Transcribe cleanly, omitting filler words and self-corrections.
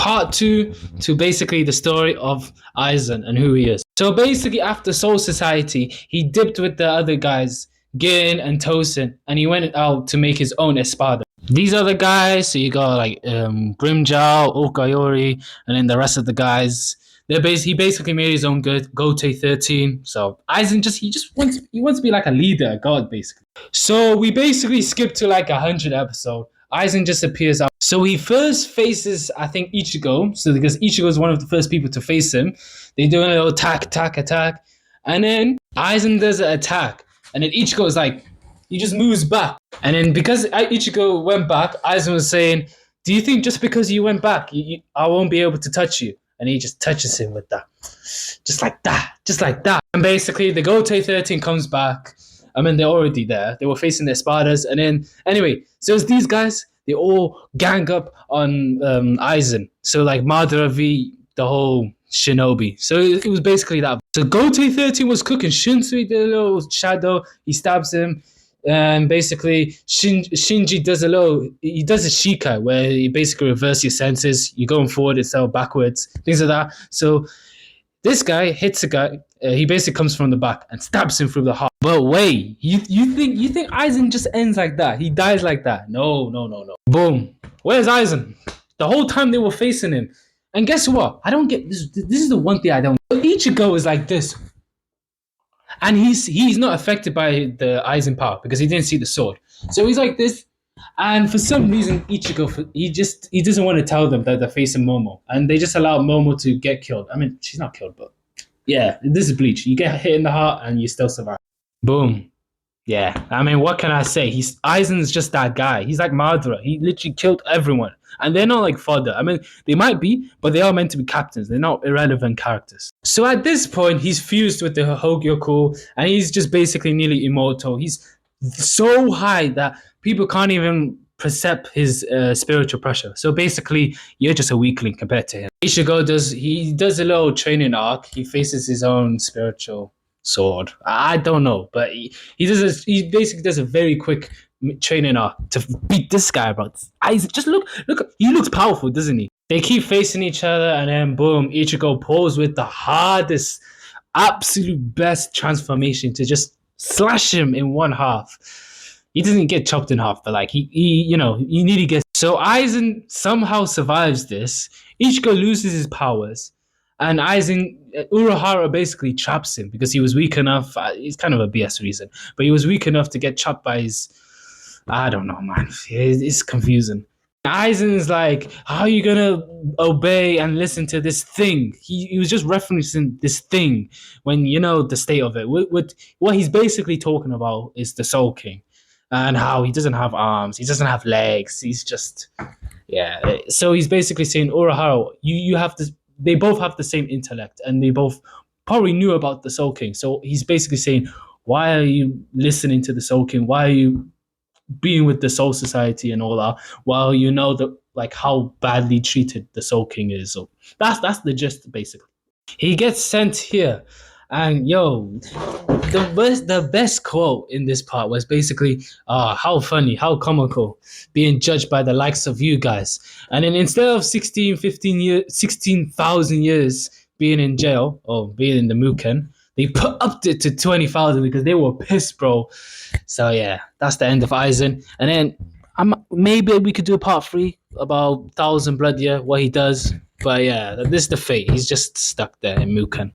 part two to basically the story of Aizen and who he is. So basically, after Soul Society, he dipped with the other guys, Gin and Tosin, and he went out to make his own espada. These other guys, so you got like Grimjow, Okayori, and then the rest of the guys. He basically made his own good Gote 13. So Aizen wants to be like a leader, a god basically. So we basically skip to like 100 episode. Aizen just appears out. So he first faces, I think, Ichigo. So because Ichigo is one of the first people to face him, they do a little attack. And then Aizen does an attack. And then Ichigo is like, he just moves back. And then because Ichigo went back, Aizen was saying, do you think just because you went back, I won't be able to touch you? And he just touches him with that. Just like that. And basically, the Gote 13 comes back. I mean, they're already there. They were facing their Spartas. And then, anyway, so it's these guys. They all gang up on Aizen. So, like, Madara v. the whole shinobi. So, it was basically that. So, Gote 13 was cooking. Shunsui did a little shadow. He stabs him. And basically, Shinji does a shikai, where you basically reverse your senses. You're going forward instead of backwards. Things like that. So, this guy hits a guy. He basically comes from the back and stabs him through the heart. But wait, you think Aizen just ends like that? He dies like that? No. Boom. Where's Aizen? The whole time they were facing him. And guess what? I don't get this. This is the one thing I don't. Ichigo is like this, and he's not affected by the Aizen power because he didn't see the sword. So he's like this. And for some reason, Ichigo, he doesn't want to tell them that they're facing Momo. And they just allow Momo to get killed. I mean, she's not killed, but yeah, this is Bleach. You get hit in the heart and you still survive. Boom. Yeah. I mean, what can I say? Aizen's just that guy. He's like Madara. He literally killed everyone. And they're not like fodder. I mean, they might be, but they are meant to be captains. They're not irrelevant characters. So at this point, he's fused with the Hogyoku, and he's just basically nearly immortal. He's so high that people can't even perceive his spiritual pressure. So basically, you're just a weakling compared to him. Ichigo does a little training arc. He faces his own spiritual sword. I don't know, but he basically does a very quick training arc to beat this guy, bro. Just look, he looks powerful, doesn't he? They keep facing each other, and then boom, Ichigo pulls with the hardest, absolute best transformation to just slash him in one half. He doesn't get chopped in half, but like he nearly gets. So Aizen somehow survives this. Ichigo loses his powers, and Urahara basically traps him because he was weak enough. It's kind of a BS reason, but he was weak enough to get trapped by his. I don't know, man. It's confusing. Aizen is like, how are you gonna obey and listen to this thing? He was just referencing this thing when you know the state of it. What he's basically talking about is the Soul King and how he doesn't have arms, he doesn't have legs. He's just So he's basically saying, Urahara, you have this. They both have the same intellect, and they both probably knew about the Soul King. So he's basically saying, why are you listening to the Soul King? Why are you being with the Soul Society and all that, while you know that like how badly treated the Soul King is? So that's the gist basically. He gets sent here, and the best quote in this part was basically, how funny, how comical, being judged by the likes of you guys. And then instead of 16,000 years being in jail or being in the Muken, they upped it to 20,000 because they were pissed, bro. So yeah, that's the end of Aizen. And then maybe we could do a part 3 about 1,000 Blood Year, what he does. But yeah, this is the fate. He's just stuck there in Muken.